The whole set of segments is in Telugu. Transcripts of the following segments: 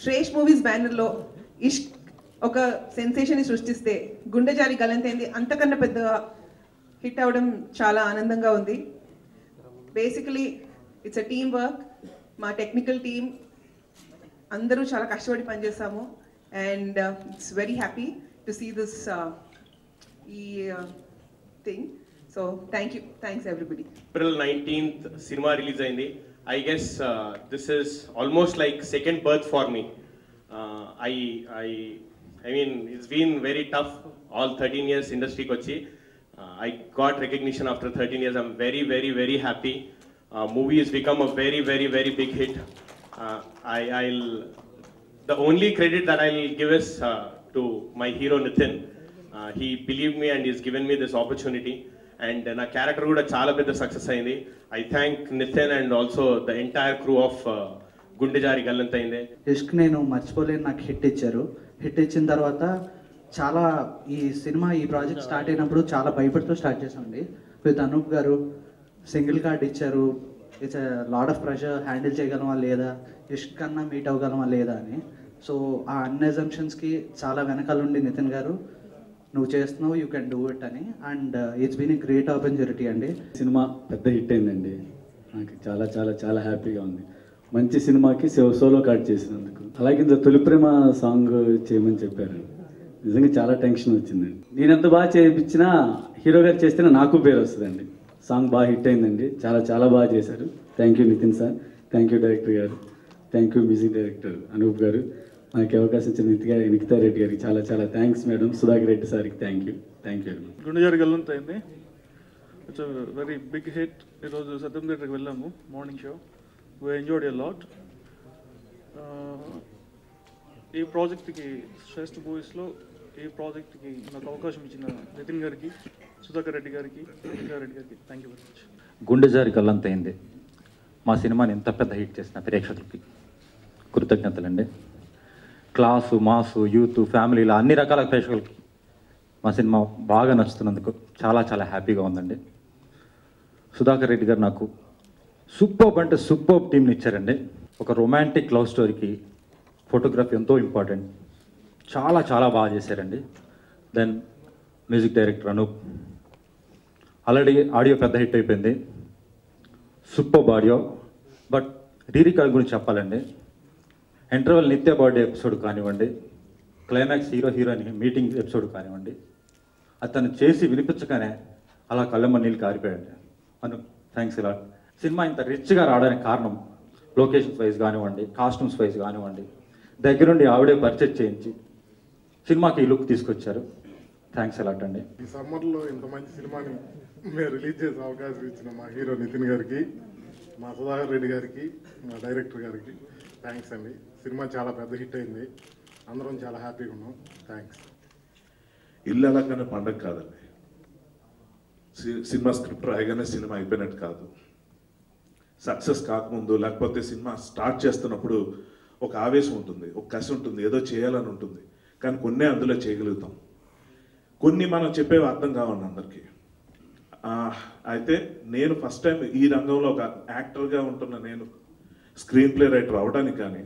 శ్రేష్ మూవీస్ బ్యానర్లో ఇష్క్ ఒక సెన్సేషన్ని సృష్టిస్తే గుండెజారి గలంతైంది అంతకన్నా పెద్దగా హిట్ అవ్వడం చాలా ఆనందంగా ఉంది. Basically it's a team work. మా టెక్నికల్ టీమ్ అందరూ చాలా కష్టపడి పనిచేస్తాము and it's very happy to see this ఈ thing. So thanks everybody. April 19th cinema release అయింది. I guess this is almost like second birth for me. I mean it's been very tough all 13 years industry kochi. I got recognition after 13 years. I'm very happy. Movie has become a very big hit. The only credit that I'll give is to my hero Nithin. He believed me and he's given me this opportunity. And na character kuda chaala pedda success ayindi. I thank Nithin and also the entire crew of Gundejari Gallantayinde. ఇష్క్ నేను మర్చిపోలేను, నాకు హిట్ ఇచ్చారు. హిట్ ఇచ్చిన తర్వాత చాలా ఈ సినిమా ఈ ప్రాజెక్ట్ స్టార్ట్ అయినప్పుడు చాలా భయపడుతూ స్టార్ట్ చేసామండి. విత్ అనూప్ గారు సింగిల్ కార్డ్ ఇచ్చారు. It's lot of pressure, handle చేయగలమా లేదా, ఇష్క్ కన్నా మీట్ అవ్వగలమా లేదా అని. సో ఆ అన్ అజంప్షన్స్కి చాలా వెనకాలండి నితిన్ గారు, నువ్వు చేస్తున్నావు, యూ కెన్ డూ ఇట్ అని. And it's been a great opportunity అండి. సినిమా పెద్ద హిట్ అయిందండి. నాకు చాలా చాలా చాలా హ్యాపీగా ఉంది. మంచి సినిమాకి సోలో కార్డ్ చేసినందుకు. అలాగే ఇంత తొలి ప్రేమ సాంగ్ చేయమని చెప్పారు. నిజంగా చాలా టెన్షన్ వచ్చిందండి. నేను ఎంత బాగా చేయించినా హీరో గారు చేస్తేనే నాకు పేరు వస్తుందండి. సాంగ్ బాగా హిట్ అయిందండి. చాలా చాలా బాగా చేశారు. Thank you Nitin sir, thank you director గారు, thank you music director Anoop గారు, నాకు అవకాశం ఇచ్చిన నిఖితా రెడ్డి గారికి చాలా చాలా థ్యాంక్స్ మేడం, సుధాకర్ రెడ్డి సార్కి thank you very much. Gundejaari Gallanthaindi. It's very big hit. ఈరోజు సత్యం థియేటర్కి వెళ్ళాము, morning show. We enjoyed a lot. ఈ ప్రాజెక్ట్కి శ్రేష్ఠ మూవీస్లో ఈ ప్రాజెక్ట్కి నాకు అవకాశం ఇచ్చిన నితిన్ గారికి, సుధాకర్ రెడ్డి గారికి, నిఖితా రెడ్డి గారికి thank you very much. Gundejaari గల్లంతైంది మా సినిమాని ఎంత పెద్ద హిట్ చేసిన ప్రేక్షకులకి కృతజ్ఞతలండి. క్లాసు, మాసు, యూత్, ఫ్యామిలీ ఇలా అన్ని రకాల ప్రేక్షకులకి మా సినిమా బాగా నచ్చుతున్నందుకు చాలా చాలా హ్యాపీగా ఉందండి. సుధాకర్ రెడ్డి గారు నాకు సూపర్బ్ అంటే సూపర్బ్ టీంని ఇచ్చారండి. ఒక రొమాంటిక్ లవ్ స్టోరీకి ఫోటోగ్రఫీ ఎంతో ఇంపార్టెంట్. చాలా చాలా బాగా చేశారండి. Then music director Anoop. Already audio పెద్ద హిట్ అయిపోయింది, సూపర్బ్ ఆడియో. బట్ రీరికార్డ్ గురించి చెప్పాలండి. ఇంటర్వెల్ నిత్య బర్త్డే ఎపిసోడ్ కానివ్వండి, climax hero heroine meeting episode కానివ్వండి, అతను చేసి వినిపించగానే అలా కళ్ళమ్మ నీళ్ళు కారిపోయాడు. అను థ్యాంక్స్ ఇలా. సినిమా ఇంత రిచ్గా రావడానికి కారణం లొకేషన్స్ వైజ్ కానివ్వండి, కాస్ట్యూమ్స్ వైజ్ కానివ్వండి, దగ్గరుండి ఆవిడే పర్చేజ్ చేయించి సినిమాకి ఈ లుక్ తీసుకొచ్చారు. థ్యాంక్స్ అలాట్ అండి. ఈ సమ్మర్లో ఇంత మంచి సినిమాని మేము రిలీజ్ చేసే అవకాశం ఇచ్చిన మా హీరో నితిన్ గారికి, మా సుధాకర్ రెడ్డి గారికి, మా డైరెక్టర్ గారికి థ్యాంక్స్ అండి. సినిమా చాలా పెద్ద హిట్ అయింది, అందరం చాలా హ్యాపీగా ఉన్నాం. థ్యాంక్స్. ఇల్లు అలాగనే పండగ కాదండి. సినిమా స్క్రిప్ట్ రాయగానే సినిమా అయిపోయినట్టు కాదు. సక్సెస్ కాకముందు లేకపోతే సినిమా స్టార్ట్ చేస్తున్నప్పుడు ఒక ఆవేశం ఉంటుంది, ఒక కసి ఉంటుంది, ఏదో చేయాలని ఉంటుంది. కానీ కొన్నే అందులో చేయగలుగుతాం, కొన్ని మనం చెప్పేవి అర్థం కావండి అందరికీ. అయితే నేను ఫస్ట్ టైం ఈ రంగంలో ఒక యాక్టర్గా ఉంటున్న నేను స్క్రీన్ ప్లే రైటర్ అవడానికి కానీ,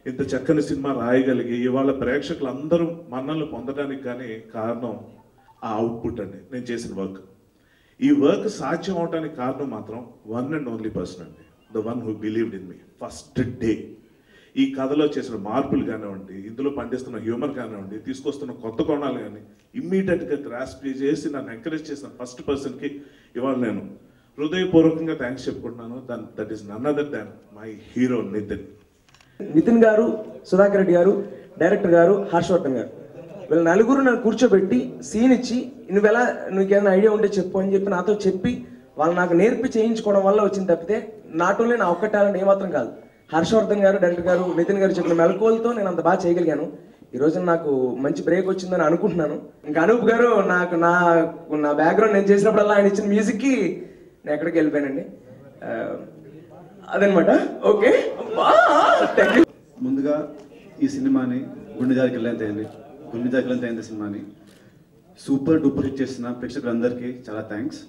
ఇంత చక్కని సినిమా రాయగలిగి ఇవాళ ప్రేక్షకులు అందరూ మన్నలు పొందడానికి కానీ కారణం ఆ అవుట్పుట్ అండి, నేను చేసిన వర్క్. ఈ వర్క్ సాధ్యం అవడానికి కారణం మాత్రం వన్ అండ్ ఓన్లీ పర్సన్ అండి, the one who believed in me first day. ఈ కథలో చేసిన మార్పులు కానివ్వండి, ఇందులో పండిస్తున్న హ్యూమర్ కానివ్వండి, తీసుకొస్తున్న కొత్త కోణాలు కానీ ఇమ్మీడియట్గా గ్రాస్ప్ చేసి నన్ను ఎంకరేజ్ చేసిన ఫస్ట్ పర్సన్కి ఇవాళ నేను హృదయపూర్వకంగా థ్యాంక్స్ చెప్పుకుంటున్నాను. That is none other than my hero Nitin. Nitin గారు, సుధాకర్ రెడ్డి గారు, డైరెక్టర్ గారు, హర్షవర్ధన్ గారు, వీళ్ళ నలుగురు నన్ను కూర్చోబెట్టి సీన్ ఇచ్చి నీకేమైనా ఐడియా ఉంటే చెప్పు అని చెప్పి నాతో చెప్పి వాళ్ళు నాకు నేర్పి చేయించుకోవడం వల్ల వచ్చింది తప్పితే నాటోనే నా ఒక్క టాలెంట్ ఏమాత్రం కాదు. హర్షవర్ధన్ గారు, డైరెక్టర్ గారు, నితిన్ గారు చెప్పిన మెలకువలతో నేను అంత బాగా చేయగలిగాను. ఈ రోజు నాకు మంచి బ్రేక్ వచ్చిందని అనుకుంటున్నాను. ఇంకా అనూప్ గారు నాకు నా బ్యాక్గ్రౌండ్ నేను చేసినప్పుడల్లా ఆయన ఇచ్చిన మ్యూజిక్కి నేను ఎక్కడికి వెళ్ళిపోయానండి. అదనమాట. ఓకే, ముందుగా ఈ సినిమాని గుండెజారి గల్లంతైంది సినిమాని సూపర్ డూపర్ హిట్ చేసిన ప్రేక్షకులందరికీ చాలా థ్యాంక్స్.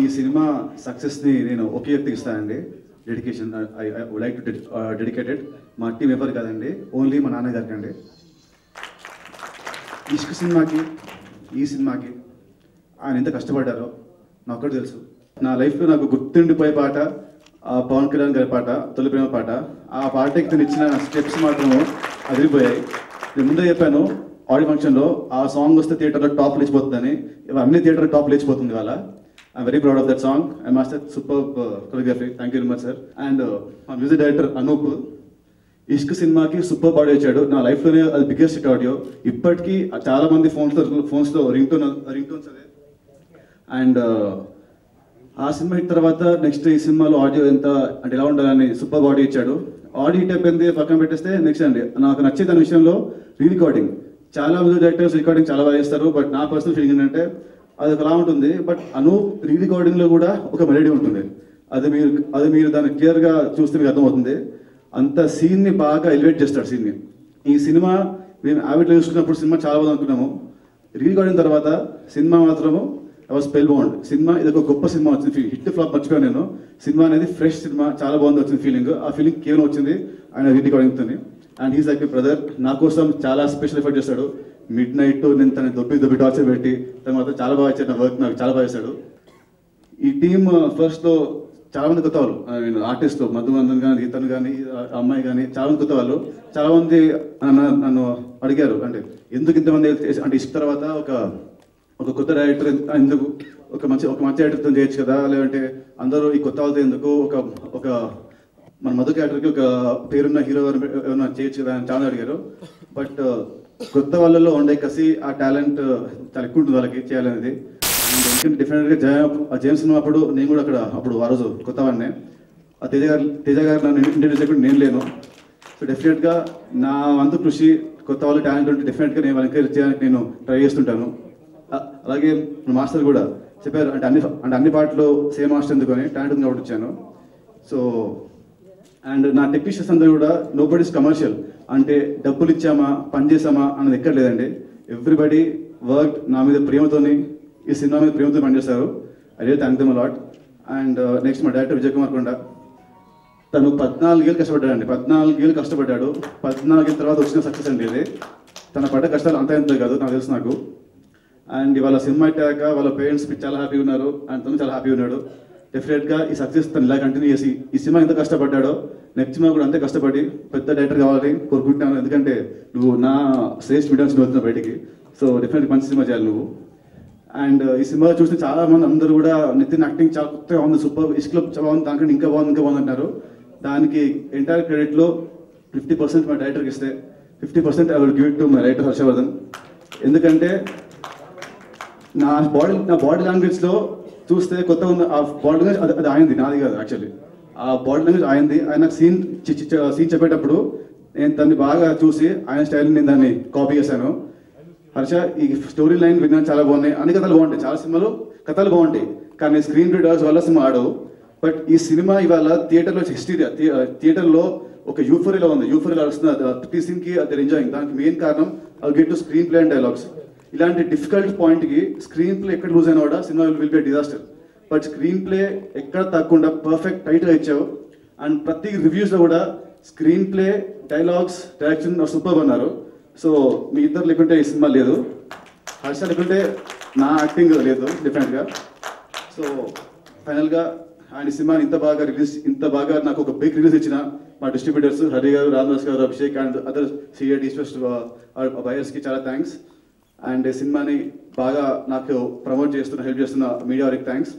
ఈ సినిమా సక్సెస్ని నేను ఒకే వ్యక్తికి ఇస్తానండి, dedication I would like to dedicated మా టీం ఎవరు కాదండి, ఓన్లీ మా నాన్నగారికి అండి. ఇష్క్ సినిమాకి ఈ సినిమాకి ఆయన ఎంత కష్టపడ్డారో నాకు ఒకటి తెలుసు. నా లైఫ్లో నాకు గుర్తుండిపోయే పాట పవన్ కళ్యాణ్ గారి పాట తొలి ప్రేమ పాట. ఆ పాటకి తను ఇచ్చిన స్టెప్స్ మాత్రము అదిరిపోయాయి. నేను ముందే చెప్పాను ఆడియో ఫంక్షన్లో, ఆ సాంగ్ వస్తే థియేటర్లో టాప్ లేచిపోతుందని. అన్ని థియేటర్ టాప్ లేచిపోతుంది ఇవాళ. I'm very proud of that song. I master super choreography. Thank you very much sir. And మా మ్యూజిక్ డైరెక్టర్ అనూప్ ఇష్క్ సినిమాకి సూపర్ ఆడియో ఇచ్చాడు. నా లైఫ్లోనే అది బిగ్గెస్ట్ హిట్ ఆడియో. ఇప్పటికీ చాలా మంది ఫోన్స్లో రింగ్ టోన్స్ అదే. అండ్ ఆ సినిమా హిట్ తర్వాత నెక్స్ట్ ఈ సినిమాలో ఆడియో ఎంత అంటే ఎలా ఉండాలని సూపర్ ఆడియో ఇచ్చాడు. ఆడియో హిట్ అయిపోయింది పక్కన పెట్టేస్తే నెక్స్ట్ అండి నాకు నచ్చే దాని విషయంలో రీ రికార్డింగ్. చాలా మ్యూజిక్ డైరెక్టర్స్ రికార్డింగ్ చాలా బాగా చేస్తారు, బట్ నా పర్సనల్ ఫీలింగ్ ఏంటంటే అది ఒకలా ఉంటుంది. బట్ రీ రికార్డింగ్లో కూడా ఒక మెలడీ ఉంటుంది. అది మీరు దాన్ని క్లియర్గా చూస్తే మీకు అర్థమవుతుంది. అంత సీన్ని బాగా ఎలివేట్ చేస్తాడు సీన్ని. ఈ సినిమా మేము యావిట్లో చూసుకున్నప్పుడు సినిమా చాలా బాగా అనుకున్నాము. రీ రికార్డింగ్ తర్వాత సినిమా మాత్రము స్పెల్ బౌండ్ సినిమా. ఇది ఒక గొప్ప సినిమా వచ్చింది. హిట్ ఫ్లాప్ మర్చిపోయాను నేను. సినిమా అనేది ఫ్రెష్ సినిమా, చాలా బాగుంది వచ్చింది ఫీలింగ్. ఆ ఫీలింగ్ కేవలం వచ్చింది ఆయన రీ రికార్డింగ్తో. And he's like my brother. నా కోసం చాలా స్పెషల్ ఎఫర్ట్ చేస్తాడు. మిడ్ నైట్ నేను తను దొబ్బి టార్చర్ పెట్టి తను మాత్రం చాలా బాగా ఇచ్చాడు. నా వర్క్ నాకు చాలా బాగా చేస్తాడు. ఈ టీమ్ ఫస్ట్లో చాలా మంది కొత్త వాళ్ళు, ఐ మీన్ ఆర్టిస్టులు, మధుమందన్ కానీ ఇతను కానీ అమ్మాయి కానీ చాలా మంది కొత్త వాళ్ళు. చాలా మంది నన్ను అడిగారు అంటే ఎందుకు ఇంతమంది అంటే ఇష్ట తర్వాత ఒక కొత్త డైరెక్టర్ ఎందుకు, ఒక మంచి డైరెక్టర్తో చేయొచ్చు కదా, లేదంటే అందరూ ఈ కొత్త వాళ్ళతో ఎందుకు, ఒక మన మధు క్యారెక్టర్కి ఒక పేరున్న హీరో ఏమైనా చేయొచ్చు కదా అని చాలా అడిగారు. బట్ కొత్త వాళ్ళలో ఉండే కసి ఆ టాలెంట్ చాలా ఎక్కువ ఉంటుంది వాళ్ళకి చేయాలనేది. ఎందుకంటే డెఫినెట్గా జేమ్స్ సినిమా అప్పుడు నేను కూడా అప్పుడు ఆ రోజు కొత్తవాడినే. ఆ తేజ గారు నన్ను ఇంట్రడ్యూస్ చేయకుండా నేను లేను. సో డెఫినెట్గా నా వంతు కృషి కొత్త వాళ్ళు టాలెంట్ ఉంటే డెఫినెట్గా నేను వాళ్ళకి ఎంకరేజ్ చేయడానికి నేను ట్రై చేస్తుంటాను. అలాగే మాస్టర్ కూడా చెప్పారు అంటే అన్ని పాటలు సేమ్ మాస్టర్ ఎందుకని టాలెంట్ ఉంది కాబట్టి వచ్చాను. సో అండ్ నా టెక్నీషియన్స్ అందరూ కూడా నోబడీ ఇస్ కమర్షియల్ అంటే డబ్బులు ఇచ్చామా పని చేసామా అన్నది ఎక్కడ లేదండి. ఎవ్రీబడి వర్క్ నా మీద ప్రేమతోని ఈ సినిమా మీద ప్రేమతో పనిచేస్తారు. I really thank them a lot. And next మా డైరెక్టర్ విజయ్ కుమార్ కొండ, తను 14 ఏళ్ళు కష్టపడ్డాడండి. 14 ఏళ్ళు కష్టపడ్డాడు. 14 ఏళ్ళ తర్వాత వచ్చిన సక్సెస్ అండి ఇది. తన పడ్డ కష్టాలు అంతా ఎంతో కాదు నాకు తెలుసు నాకు. అండ్ ఇవాళ సినిమా అయ్యాక వాళ్ళ పేరెంట్స్ చాలా హ్యాపీగా ఉన్నారు అండ్ తను చాలా హ్యాపీగా ఉన్నాడు. డెఫినెట్గా ఈ సక్సెస్ తను ఇలా కంటిన్యూ చేసి ఈ సినిమా ఎంత కష్టపడ్డాడో నెక్స్ట్ సినిమా కూడా అంతే కష్టపడి పెద్ద డైరెక్టర్ కావాలని కోరుకుంటున్నాను. ఎందుకంటే నువ్వు నా శ్రేష్ఠ మీడియాస్ వెళ్తున్నావు బయటికి. సో డెఫినెట్గా మంచి సినిమా చేయాలి నువ్వు. అండ్ ఈ సినిమా చూసిన చాలా మంది అందరూ కూడా నితిన్ యాక్టింగ్ చాలా కొత్తగా ఉంది, సూపర్, ఇష్క్లో బాగుంది, దానికంటే ఇంకా బాగుంది అంటారు. దానికి ఎంటైర్ క్రెడిట్లో 50% మా డైరెక్టర్కి ఇస్తే 50% I will give it to my writer Harshavardhan. ఎందుకంటే నా బాడీ లాంగ్వేజ్లో చూస్తే కొత్తగా ఉంది. ఆ బాడీ లాంగ్వేజ్ అది ఆయనది, నాది కాదు యాక్చువల్లీ. ఆ బాడీ లాంగ్వేజ్ ఆయనది. ఆయన సీన్ చెప్పేటప్పుడు నేను దాన్ని బాగా చూసి ఆయన స్టైల్ని నేను దాన్ని కాపీ చేశాను. హర్ష ఈ స్టోరీ లైన్ విన్నాను చాలా బాగున్నాయి, అన్ని కథలు బాగుంటాయి, చాలా సినిమాలు కథలు బాగుంటాయి కానీ స్క్రీన్ ప్లే డాల్స్ వల్ల సినిమా ఆడవు. బట్ ఈ సినిమా ఇవాళ థియేటర్లో థియేటర్లో ఒక యూఫోరియాలో ఉంది. యూఫోరియాలో వస్తుంది ప్రతి సీన్కి అది ఎంజాయింగ్. దానికి మెయిన్ కారణం I get to screen play and dialogues. ఇలాంటి డిఫికల్ట్ పాయింట్కి స్క్రీన్ ప్లే ఎక్కడ లూజ్ అయినా కూడా cinema will be disaster. But screen play ఎక్కడ తగ్గకుండా పర్ఫెక్ట్ టైట్గా ఇచ్చావు. అండ్ ప్రతి రివ్యూస్లో కూడా screen play, dialogues, direction super అన్నారు. సో మీ ఇద్దరు లేకుంటే ఈ సినిమా లేదు, హర్ష లేకుంటే నా యాక్టింగ్ లేదు డెఫినెట్గా. సో ఫైనల్గా ఆయన సినిమాని ఇంత బాగా నాకు ఒక బిగ్ రిలీజ్ ఇచ్చిన మా డిస్ట్రిబ్యూటర్స్ హరి గారు, రామదాస్ గారు, అభిషేక్ అండ్ అదర్ సిఐడి బయర్స్కి చాలా థ్యాంక్స్. అండ్ ఈ సినిమాని బాగా నాకు ప్రమోట్ చేస్తున్న హెల్ప్ చేస్తున్న మీడియా వారికి thanks.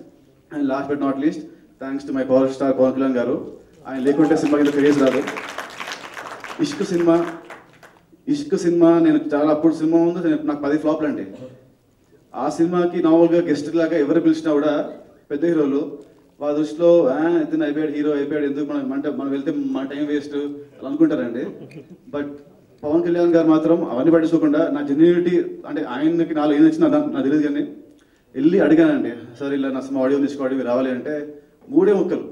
And last but not least thanks to my power star Pawan Kalyan గారు. ఆయన లేకుంటే సినిమాకి ఇంత క్రేజ్ రాదు. ఇష్క్ సినిమా నేను చాలా అప్పుడు సినిమా ముందు నాకు 10 ఫ్లాప్లు అండి. ఆ సినిమాకి నార్మల్గా గెస్ట్ లాగా ఎవరు పిలిచినా కూడా పెద్ద హీరోలు వాళ్ళ దృష్టిలో ఇతను అయిపోయాడు, హీరో అయిపోయాడు, ఎందుకు మనం వెళ్తే మన టైం వేస్ట్ అలా అనుకుంటారండి. బట్ పవన్ కళ్యాణ్ గారు మాత్రం అవన్నీ పట్టించుకోకుండా నా జెన్యూనిటీ అంటే ఆయనకి నాలో ఏం వచ్చినా నాకు తెలియదు కానీ వెళ్ళి అడిగానండి, సార్ ఇలా నా సినిమా ఆడియో తీసుకోవడం మీరు రావాలి అంటే 3 ముక్కలు,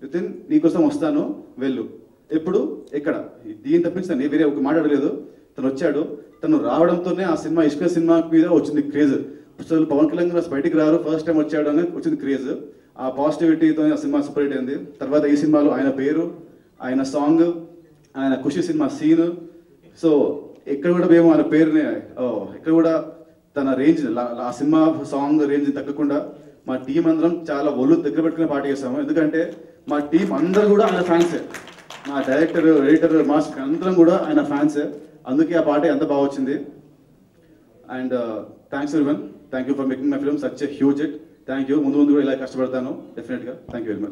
నితిన్ నీకోసం వస్తాను వెళ్ళు, ఎప్పుడు ఎక్కడ, దీన్ని తప్పించి నేను వేరే ఒక మాట అడగలేదు. తను వచ్చాడు, తను రావడంతోనే ఆ సినిమా ఇష్క సినిమా మీద వచ్చింది క్రేజ్. అసలు పవన్ కళ్యాణ్ గారు బయటికి రారు, ఫస్ట్ టైం వచ్చాడు అని వచ్చింది క్రేజ్. ఆ పాజిటివిటీతో ఆ సినిమా సూపర్ హిట్ అయింది. తర్వాత ఈ సినిమాలో ఆయన పేరు, ఆయన సాంగ్, ఆయన ఖుషి సినిమా సీన్, సో ఎక్కడ కూడా మేము ఆయన పేరుని ఎక్కడ కూడా తన రేంజ్ ఆ సినిమా సాంగ్ రేంజ్ తగ్గకుండా మా టీం అందరం చాలా ఒళ్ళు దగ్గర పెట్టుకునే పాట చేస్తాము. ఎందుకంటే మా టీం అందరూ కూడా ఆయన ఫ్యాన్సే, మా డైరెక్టర్, ఎడిటర్, మాస్టర్ అందరం కూడా ఆయన ఫ్యాన్సే. అందుకే ఆ పాట ఎంత బాగా వచ్చింది. And thanks everyone, thank you for making my film such a huge hit. Thank you. ముందు కూడా ఇలా కష్టపడతాను డెఫినెట్గా. Thank you very much.